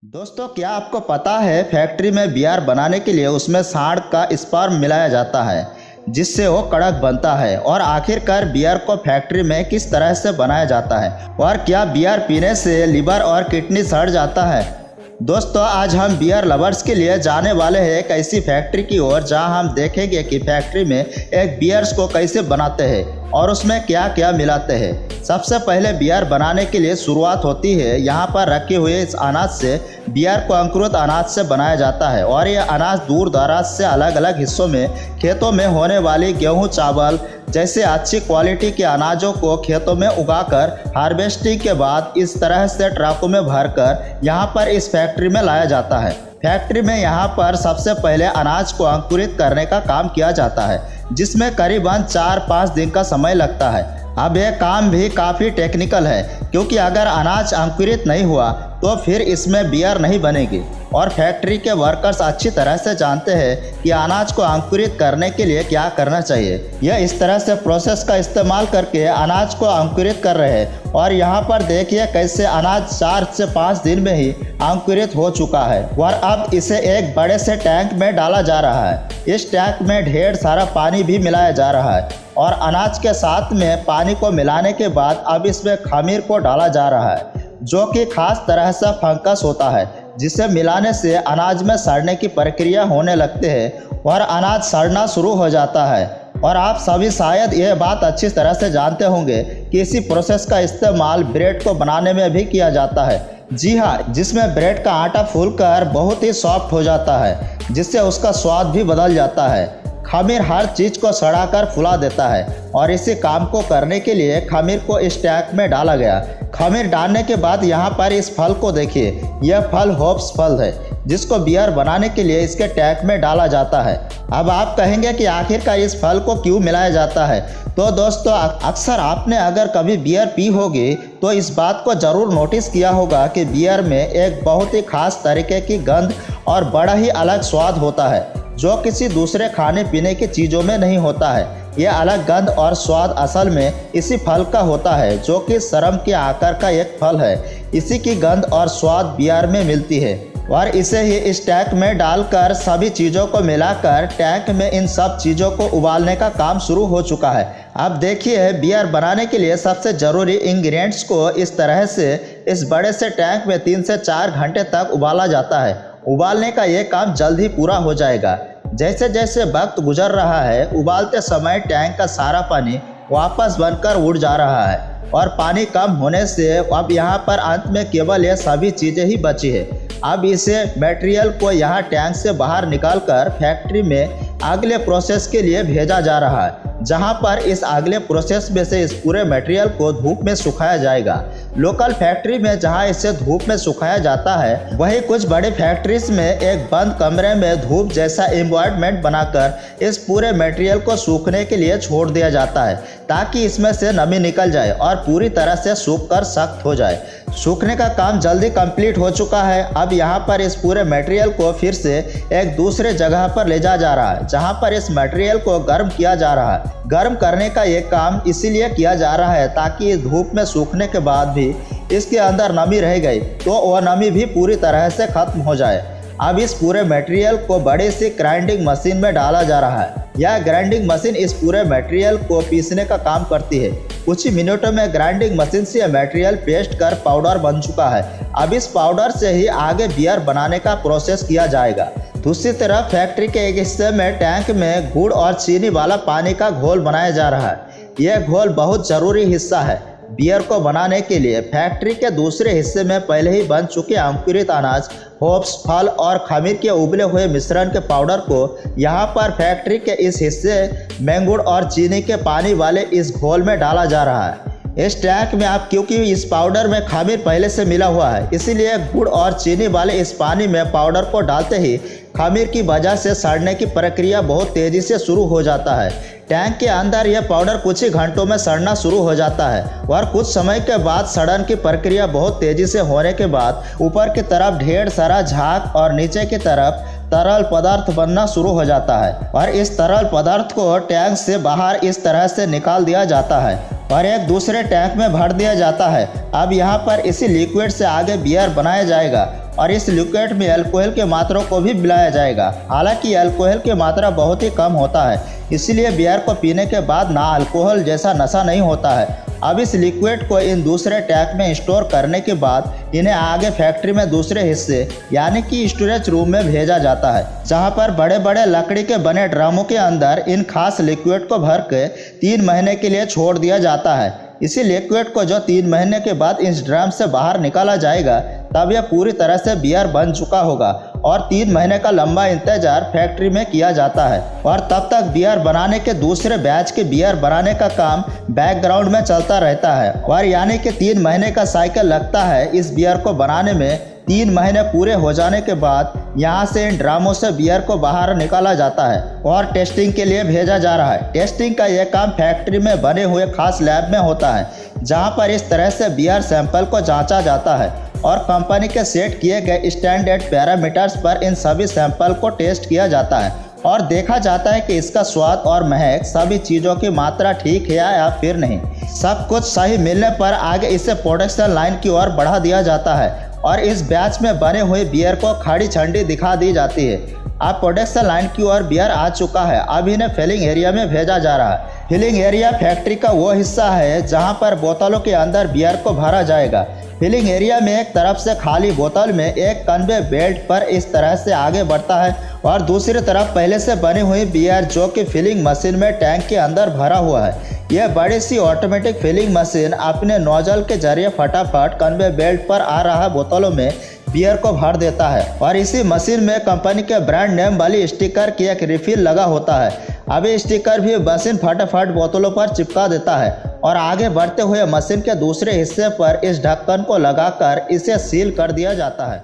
दोस्तों, क्या आपको पता है फैक्ट्री में बियर बनाने के लिए उसमें सांड का स्पर्म मिलाया जाता है जिससे वो कड़क बनता है। और आखिरकार बियर को फैक्ट्री में किस तरह से बनाया जाता है और क्या बियर पीने से लिवर और किडनी सड़ जाता है। दोस्तों, आज हम बियर लवर्स के लिए जाने वाले हैं एक ऐसी फैक्ट्री की ओर जहां हम देखेंगे कि फैक्ट्री में एक बियर्स को कैसे बनाते हैं और उसमें क्या क्या मिलाते हैं। सबसे पहले बियर बनाने के लिए शुरुआत होती है यहाँ पर रखे हुए इस अनाज से। बियर को अंकुरित अनाज से बनाया जाता है और ये अनाज दूर दराज से अलग अलग हिस्सों में खेतों में होने वाली गेहूं, चावल जैसे अच्छी क्वालिटी के अनाजों को खेतों में उगाकर हार्वेस्टिंग के बाद इस तरह से ट्रकों में भरकर यहाँ पर इस फैक्ट्री में लाया जाता है। फैक्ट्री में यहाँ पर सबसे पहले अनाज को अंकुरित करने का काम किया जाता है जिसमें करीबन 4-5 दिन का समय लगता है। अब यह काम भी काफ़ी टेक्निकल है क्योंकि अगर अनाज अंकुरित नहीं हुआ तो फिर इसमें बियर नहीं बनेगी और फैक्ट्री के वर्कर्स अच्छी तरह से जानते हैं कि अनाज को अंकुरित करने के लिए क्या करना चाहिए। यह इस तरह से प्रोसेस का इस्तेमाल करके अनाज को अंकुरित कर रहे हैं और यहाँ पर देखिए कैसे अनाज 4 से 5 दिन में ही अंकुरित हो चुका है और अब इसे एक बड़े से टैंक में डाला जा रहा है। इस टैंक में ढेर सारा पानी भी मिलाया जा रहा है और अनाज के साथ में पानी को मिलाने के बाद अब इसमें खमीर को डाला जा रहा है जो कि खास तरह से फंगस होता है जिसे मिलाने से अनाज में सड़ने की प्रक्रिया होने लगते हैं और अनाज सड़ना शुरू हो जाता है। और आप सभी शायद यह बात अच्छी तरह से जानते होंगे कि इसी प्रोसेस का इस्तेमाल ब्रेड को बनाने में भी किया जाता है। जी हाँ, जिसमें ब्रेड का आटा फूलकर बहुत ही सॉफ्ट हो जाता है जिससे उसका स्वाद भी बदल जाता है। खमीर हर चीज़ को सड़ाकर फुला देता है और इसी काम को करने के लिए खमीर को इस टैंक में डाला गया। खमीर डालने के बाद यहाँ पर इस फल को देखिए, यह फल होप्स फल है जिसको बियर बनाने के लिए इसके टैंक में डाला जाता है। अब आप कहेंगे कि आखिरकार इस फल को क्यों मिलाया जाता है। तो दोस्तों, अक्सर आपने अगर कभी बियर पी होगी तो इस बात को ज़रूर नोटिस किया होगा कि बियर में एक बहुत ही खास तरीके की गंध और बड़ा ही अलग स्वाद होता है जो किसी दूसरे खाने पीने की चीज़ों में नहीं होता है। यह अलग गंध और स्वाद असल में इसी फल का होता है जो कि सरम के आकार का एक फल है। इसी की गंध और स्वाद बियर में मिलती है और इसे ही इस टैंक में डालकर सभी चीज़ों को मिलाकर टैंक में इन सब चीज़ों को उबालने का काम शुरू हो चुका है। अब देखिए, बियर बनाने के लिए सबसे ज़रूरी इंग्रेडिएंट्स को इस तरह से इस बड़े से टैंक में 3 से 4 घंटे तक उबाला जाता है। उबालने का ये काम जल्द ही पूरा हो जाएगा। जैसे जैसे वक्त गुजर रहा है, उबालते समय टैंक का सारा पानी वापस बनकर उड़ जा रहा है और पानी कम होने से अब यहाँ पर अंत में केवल ये सभी चीज़ें ही बची है। अब इसे मटेरियल को यहाँ टैंक से बाहर निकालकर फैक्ट्री में अगले प्रोसेस के लिए भेजा जा रहा है जहाँ पर इस अगले प्रोसेस में से इस पूरे मटेरियल को धूप में सुखाया जाएगा। लोकल फैक्ट्री में जहाँ इसे धूप में सुखाया जाता है, वही कुछ बड़े फैक्ट्रीज में एक बंद कमरे में धूप जैसा एनवायरनमेंट बनाकर इस पूरे मटेरियल को सूखने के लिए छोड़ दिया जाता है ताकि इसमें से नमी निकल जाए और पूरी तरह से सूख कर सख्त हो जाए। सूखने का काम जल्दी कंप्लीट हो चुका है। अब यहाँ पर इस पूरे मटेरियल को फिर से एक दूसरे जगह पर ले जा रहा है जहाँ पर इस मटेरियल को गर्म किया जा रहा है। गर्म करने का ये काम इसीलिए किया जा रहा है ताकि धूप में सूखने के बाद भी इसके अंदर नमी रह गई तो वह नमी भी पूरी तरह से खत्म हो जाए। अब इस पूरे मटेरियल को बड़ी सी ग्राइंडिंग मशीन में डाला जा रहा है। यह ग्राइंडिंग मशीन इस पूरे मटेरियल को पीसने का काम करती है। कुछ ही मिनटों में ग्राइंडिंग मशीन से यह मटेरियल पेस्ट कर पाउडर बन चुका है। अब इस पाउडर से ही आगे बियर बनाने का प्रोसेस किया जाएगा। दूसरी तरफ फैक्ट्री के एक हिस्से में टैंक में गुड़ और चीनी वाला पानी का घोल बनाया जा रहा है। यह घोल बहुत ज़रूरी हिस्सा है बियर को बनाने के लिए। फैक्ट्री के दूसरे हिस्से में पहले ही बन चुके अंकुरित अनाज, होप्स, फल और खमीर के उबले हुए मिश्रण के पाउडर को यहाँ पर फैक्ट्री के इस हिस्से में गुड़ और चीनी के पानी वाले इस घोल में डाला जा रहा है। इस टैंक में आप क्योंकि इस पाउडर में खमीर पहले से मिला हुआ है इसीलिए गुड़ और चीनी वाले इस पानी में पाउडर को डालते ही खमीर की वजह से सड़ने की प्रक्रिया बहुत तेज़ी से शुरू हो जाता है। टैंक के अंदर यह पाउडर कुछ ही घंटों में सड़ना शुरू हो जाता है और कुछ समय के बाद सड़न की प्रक्रिया बहुत तेज़ी से होने के बाद ऊपर की तरफ ढेर सारा झाग और नीचे की तरफ तरल पदार्थ बनना शुरू हो जाता है और इस तरल पदार्थ को टैंक से बाहर इस तरह से निकाल दिया जाता है और एक दूसरे टैंक में भर दिया जाता है। अब यहाँ पर इसी लिक्विड से आगे बियर बनाया जाएगा और इस लिक्विड में अल्कोहल की मात्रा को भी मिलाया जाएगा। हालांकि अल्कोहल की मात्रा बहुत ही कम होता है, इसलिए बियर को पीने के बाद ना अल्कोहल जैसा नशा नहीं होता है। अब इस लिक्विड को इन दूसरे टैंक में स्टोर करने के बाद इन्हें आगे फैक्ट्री में दूसरे हिस्से यानी कि स्टोरेज रूम में भेजा जाता है, जहां पर बड़े बड़े लकड़ी के बने ड्रमों के अंदर इन खास लिक्विड को भर के 3 महीने के लिए छोड़ दिया जाता है। इसी लिक्विड को जो 3 महीने के बाद इस ड्रम से बाहर निकाला जाएगा, तब यह पूरी तरह से बियर बन चुका होगा और 3 महीने का लंबा इंतजार फैक्ट्री में किया जाता है और तब तक बियर बनाने के दूसरे बैच के बियर बनाने का काम बैकग्राउंड में चलता रहता है। और यानी कि 3 महीने का साइकिल लगता है इस बियर को बनाने में। 3 महीने पूरे हो जाने के बाद यहाँ से इन ड्रामों से बियर को बाहर निकाला जाता है और टेस्टिंग के लिए भेजा जा रहा है। टेस्टिंग का यह काम फैक्ट्री में बने हुए खास लैब में होता है, जहाँ पर इस तरह से बियर सैंपल को जांचा जाता है और कंपनी के सेट किए गए स्टैंडर्ड पैरामीटर्स पर इन सभी सैंपल को टेस्ट किया जाता है और देखा जाता है कि इसका स्वाद और महक सभी चीज़ों की मात्रा ठीक है या फिर नहीं। सब कुछ सही मिलने पर आगे इसे प्रोडक्शन लाइन की ओर बढ़ा दिया जाता है और इस बैच में बने हुए बियर को खड़ी झंडी दिखा दी जाती है। अब प्रोडक्शन लाइन की ओर बियर आ चुका है। अब इन्हें फिलिंग एरिया में भेजा जा रहा है। फिलिंग एरिया फैक्ट्री का वो हिस्सा है जहां पर बोतलों के अंदर बियर को भरा जाएगा। फिलिंग एरिया में एक तरफ से खाली बोतल में एक कन्वे बेल्ट पर इस तरह से आगे बढ़ता है और दूसरी तरफ पहले से बनी हुई बियर जो कि फिलिंग मशीन में टैंक के अंदर भरा हुआ है। यह बड़ी सी ऑटोमेटिक फिलिंग मशीन अपने नोजल के जरिए फटाफट कन्वे बेल्ट पर आ रहा बोतलों में बियर को भर देता है और इसी मशीन में कंपनी के ब्रांड नेम वाली स्टिकर की एक रिफिल लगा होता है। अब ये स्टिकर भी मशीन फटाफट बोतलों पर चिपका देता है और आगे बढ़ते हुए मशीन के दूसरे हिस्से पर इस ढक्कन को लगाकर इसे सील कर दिया जाता है।